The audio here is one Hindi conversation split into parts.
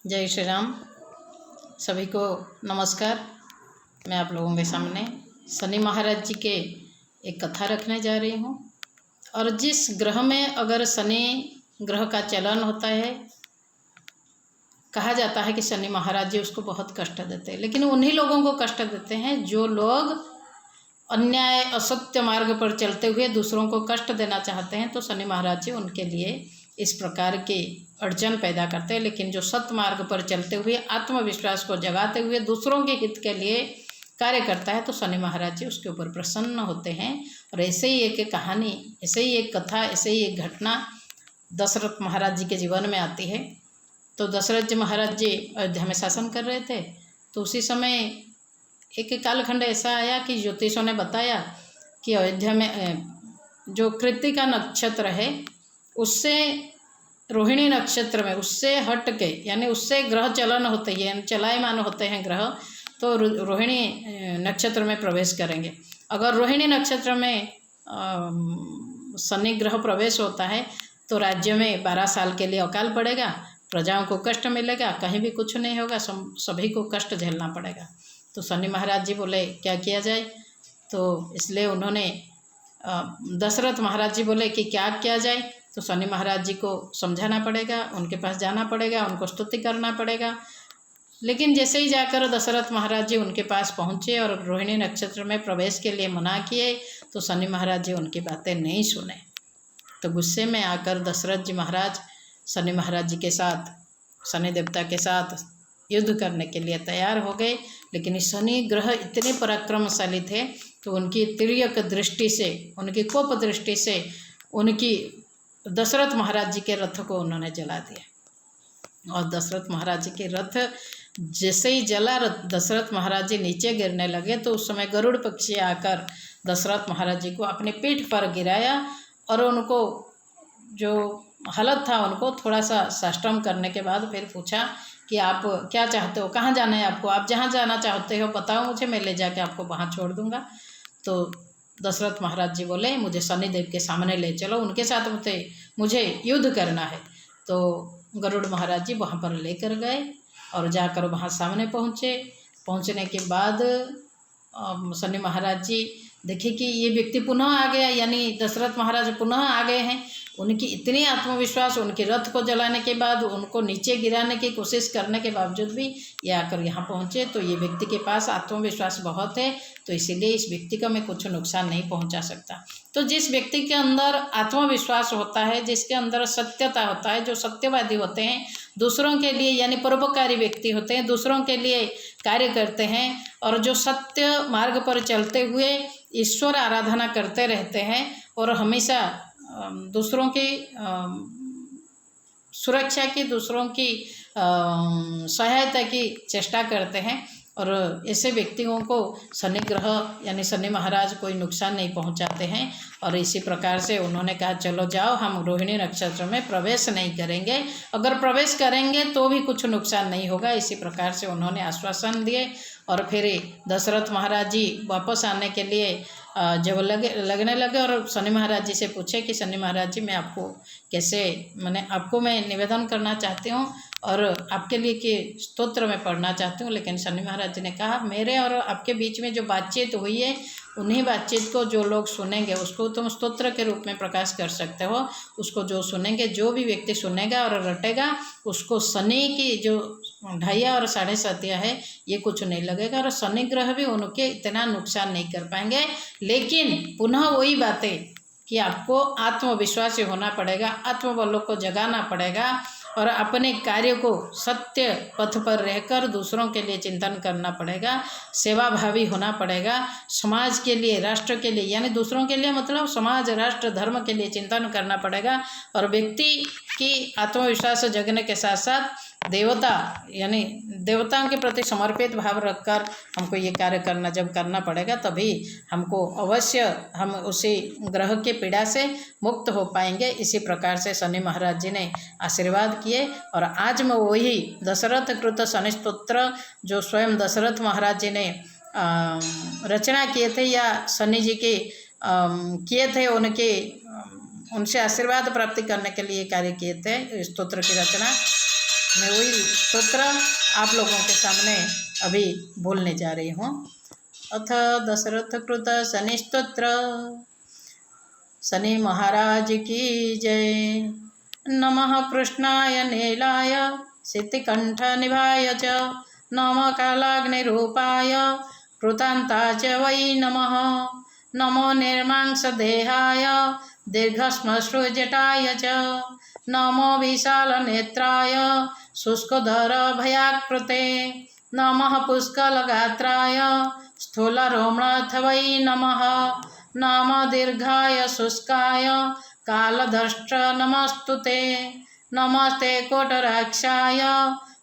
जय श्री राम। सभी को नमस्कार। मैं आप लोगों के सामने शनि महाराज जी के एक कथा रखने जा रही हूँ। और जिस ग्रह में अगर शनि ग्रह का चलन होता है, कहा जाता है कि शनि महाराज जी उसको बहुत कष्ट देते हैं, लेकिन उन्हीं लोगों को कष्ट देते हैं जो लोग अन्याय असत्य मार्ग पर चलते हुए दूसरों को कष्ट देना चाहते हैं। तो शनि महाराज जी उनके लिए इस प्रकार की अड़चन पैदा करते हैं। लेकिन जो सत्य मार्ग पर चलते हुए आत्मविश्वास को जगाते हुए दूसरों के हित के लिए कार्य करता है, तो शनि महाराज जी उसके ऊपर प्रसन्न होते हैं। और ऐसे ही एक कहानी, ऐसे ही एक कथा, ऐसे ही एक घटना दशरथ महाराज जी के जीवन में आती है। तो दशरथ जी महाराज जी अयोध्या में शासन कर रहे थे। तो उसी समय एक कालखंड ऐसा आया कि ज्योतिषों ने बताया कि अयोध्या में जो कृत्तिका नक्षत्र है उससे रोहिणी नक्षत्र में उससे हट के, यानी उससे ग्रह चलन होते हैं, चलायमान होते हैं ग्रह, तो रोहिणी नक्षत्र में प्रवेश करेंगे। अगर रोहिणी नक्षत्र में शनि ग्रह प्रवेश होता है तो राज्य में 12 साल के लिए अकाल पड़ेगा, प्रजाओं को कष्ट मिलेगा, कहीं भी कुछ नहीं होगा, सभी को कष्ट झेलना पड़ेगा। तो शनि महाराज जी बोले क्या किया जाए। तो इसलिए उन्होंने दशरथ महाराज जी बोले कि क्या किया जाए। तो शनि महाराज जी को समझाना पड़ेगा, उनके पास जाना पड़ेगा, उनको स्तुति करना पड़ेगा। लेकिन जैसे ही जाकर दशरथ महाराज जी उनके पास पहुँचे और रोहिणी नक्षत्र में प्रवेश के लिए मना किए, तो शनि महाराज जी उनकी बातें नहीं सुने। तो गुस्से में आकर दशरथ जी महाराज शनि महाराज जी के साथ, शनि देवता के साथ युद्ध करने के लिए तैयार हो गए। लेकिन शनि ग्रह इतने पराक्रमशाली थे तो उनकी तिर्यक दृष्टि से, उनकी कोप दृष्टि से उनकी दशरथ महाराज जी के रथ को उन्होंने जला दिया। और दशरथ महाराज जी के रथ जैसे ही जला, दशरथ महाराज जी नीचे गिरने लगे तो उस समय गरुड़ पक्षी आकर दशरथ महाराज जी को अपने पीठ पर गिराया और उनको जो हालत था उनको थोड़ा सा साष्टांग करने के बाद फिर पूछा कि आप क्या चाहते हो, कहाँ जाना है आपको, आप जहाँ जाना चाहते हो बताओ मुझे, मैं ले जाके आपको वहाँ छोड़ दूँगा। तो दशरथ महाराज जी बोले मुझे शनिदेव के सामने ले चलो, उनके साथ मुझे युद्ध करना है। तो गरुड़ महाराज जी वहाँ पर लेकर गए और जाकर वहाँ सामने पहुँचने के बाद शनि महाराज जी देखे कि ये व्यक्ति पुनः आ गया, यानी दशरथ महाराज पुनः आ गए हैं। उनकी इतनी आत्मविश्वास, उनके रथ को जलाने के बाद, उनको नीचे गिराने की कोशिश करने के बावजूद भी ये आकर यहाँ पहुँचे। तो ये व्यक्ति के पास आत्मविश्वास बहुत है, तो इसीलिए इस व्यक्ति का मैं कुछ नुकसान नहीं पहुँचा सकता। तो जिस व्यक्ति के अंदर आत्मविश्वास होता है, जिसके अंदर सत्यता होता है, जो सत्यवादी होते हैं, दूसरों के लिए यानी परोपकारी व्यक्ति होते हैं, दूसरों के लिए कार्य करते हैं और जो सत्य मार्ग पर चलते हुए ईश्वर आराधना करते रहते हैं और हमेशा दूसरों की सुरक्षा की, दूसरों की सहायता की चेष्टा करते हैं। और ऐसे व्यक्तियों को शनि ग्रह यानी शनि महाराज कोई नुकसान नहीं पहुंचाते हैं। और इसी प्रकार से उन्होंने कहा चलो जाओ, हम रोहिणी नक्षत्र में प्रवेश नहीं करेंगे, अगर प्रवेश करेंगे तो भी कुछ नुकसान नहीं होगा। इसी प्रकार से उन्होंने आश्वासन दिए। और फिर दशरथ महाराज जी वापस आने के लिए जब लगने लगे और शनि महाराज जी से पूछे कि शनि महाराज जी मैं आपको कैसे, आपको मैं निवेदन करना चाहती हूँ और आपके लिए कि स्तोत्र में पढ़ना चाहती हूँ। लेकिन शनि महाराज जी ने कहा मेरे और आपके बीच में जो बातचीत हुई है, उन्हीं बातचीत को जो लोग सुनेंगे उसको तुम स्तोत्र के रूप में प्रकाश कर सकते हो। उसको जो सुनेंगे, जो भी व्यक्ति सुनेगा और रटेगा, उसको शनि की जो ढाइया और 7.5 है ये कुछ नहीं लगेगा और शनि ग्रह भी उनके इतना नुकसान नहीं कर पाएंगे। लेकिन पुनः वही बातें कि आपको आत्मविश्वासी होना पड़ेगा, आत्मबलों को जगाना पड़ेगा और अपने कार्य को सत्य पथ पर रहकर दूसरों के लिए चिंतन करना पड़ेगा, सेवाभावी होना पड़ेगा, समाज के लिए, राष्ट्र के लिए, यानी दूसरों के लिए मतलब समाज, राष्ट्र, धर्म के लिए चिंतन करना पड़ेगा। और व्यक्ति की आत्मविश्वास जगने के साथ साथ देवता यानी देवताओं के प्रति समर्पित भाव रखकर हमको ये कार्य करना पड़ेगा, तभी हमको अवश्य हम उसी ग्रह के पीड़ा से मुक्त हो पाएंगे। इसी प्रकार से शनि महाराज जी ने आशीर्वाद किए। और आज मैं वही दशरथ कृत शनि स्तोत्र जो स्वयं दशरथ महाराज जी ने रचना किए थे या शनि जी के किए थे, उनसे आशीर्वाद प्राप्ति करने के लिए कार्य किए थे, स्तोत्र की रचना। मैं वही स्तोत्र आप लोगों के सामने अभी बोलने जा रही हूँ। अथ दशरथ कृत शनि स्तोत्र। शनि महाराज की जय। नमः कृष्णाय नीलाय सिद्धिकंठ निभाय च नमः कालाग्निरूपाय कृतान्ताय च वै नमः। नमो निर्मांसदेहाय दीर्घश्मश्रुजटाय च नमो विशालनेत्राय शुष्कधरभयाकृते नमः पुष्कलगात्राय स्थूलरोमणाथ वै नमः। नमः दीर्घाय शुष्काय कालदष्ट नमस्तुते। नमस्ते कोटराक्षाय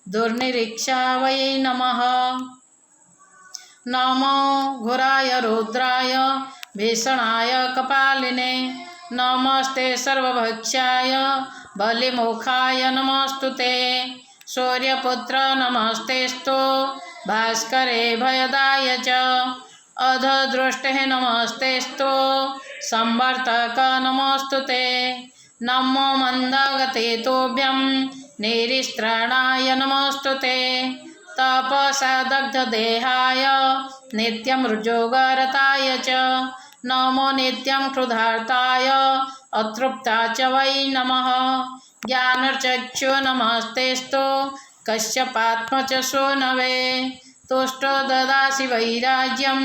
दुर्निरीक्षा वै नमः। नमो घोराय रुद्राय भीषणाय कपालिने नमस्ते सर्वभक्षाय बलिमुखाय नमस्तुते। सूर्यपुत्र नमस्तेस्तु भास्करे भयदाय च अधदृष्टे नमस्तेस्तु संवर्तक नमस्तुते। नमो मंदगते तोभ्यं निरिस्त्रणाय नमस्तुते। तपसा दग्धदेहाय नित्यमृजोगरताय च नमो नित्यं क्षुधार्ताय अतृप्ता च वै नमः। ज्ञानचक्षु नमस्तेस्तु कश्यपात्म च शोनवे। तुष्टो ददासि वैराग्यं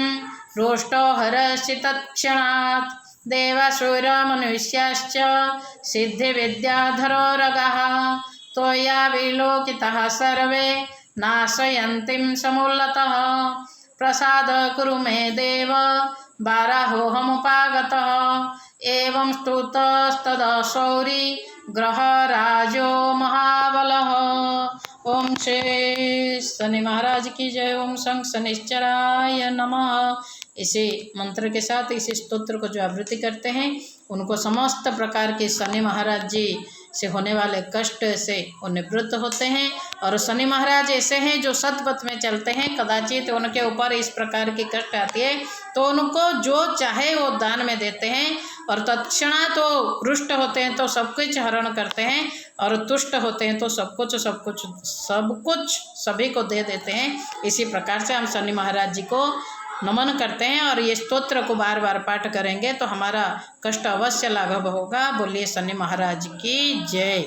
रोष्टो हरसि तत्क्षणात्। देवासुरमनुष्याश्च सिद्धिविद्याधरो रगः त्वया विलोकितः सर्वे नाशयन्तीं समुल्लतः। प्रसाद कुरु मे देव बाराहोऽहमुपागतः। एवं स्तुतस्तदा शौरी ग्रहराजो महाबलः। ओम श्री शनि महाराज की जय। ओम शं शनिश्चराय नमः। इसी मंत्र के साथ इस स्तोत्र को जो आवृत्ति करते हैं उनको समस्त प्रकार के शनि महाराज जी से होने वाले कष्ट से वो निवृत्त होते हैं। और शनि महाराज ऐसे हैं जो सतपथ में चलते हैं, कदाचित उनके ऊपर इस प्रकार की कष्ट आती है तो उनको जो चाहे वो दान में देते हैं और तत्क्षणात तो रुष्ट होते हैं तो सब कुछ हरण करते हैं और तुष्ट होते हैं तो सब कुछ सभी को दे देते हैं। इसी प्रकार से हम शनि महाराज जी को नमन करते हैं और ये स्तोत्र को बार बार पाठ करेंगे तो हमारा कष्ट अवश्य लाघव होगा। बोलिए शनि महाराज की जय।